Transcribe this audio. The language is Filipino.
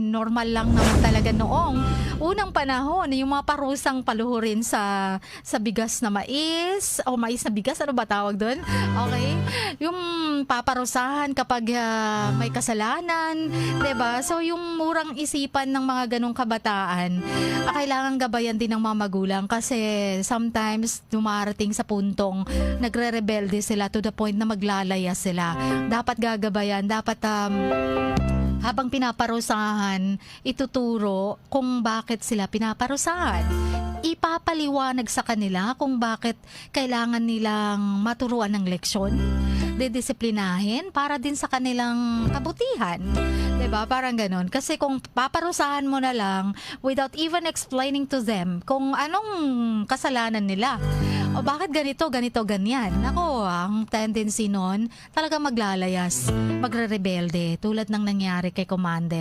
Normal lang naman talaga noong unang panahon, yung mga parusang paluhurin sa bigas na mais o mais na bigas, ano ba tawag doon? Okay? Yung paparusahan kapag may kasalanan, 'di ba? So yung murang isipan ng mga ganong kabataan, kailangan gabayan din ng mga magulang kasi sometimes dumarating sa puntong nagre-rebelde sila to the point na maglalaya sila. Dapat gagabayan, dapat habang pinaparusahan, ituturo kung bakit sila pinaparusahan. Ipapaliwanag sa kanila kung bakit kailangan nilang maturuan ng leksyon, didisiplinahin para din sa kanilang kabutihan. 'Di ba? Parang ganoon. Kasi kung paparusahan mo na lang without even explaining to them kung anong kasalanan nila, o bakit ganito, ganyan. Ako, ang tendency nun, talaga maglalayas, magre-rebelde, tulad ng nangyari kay Commander.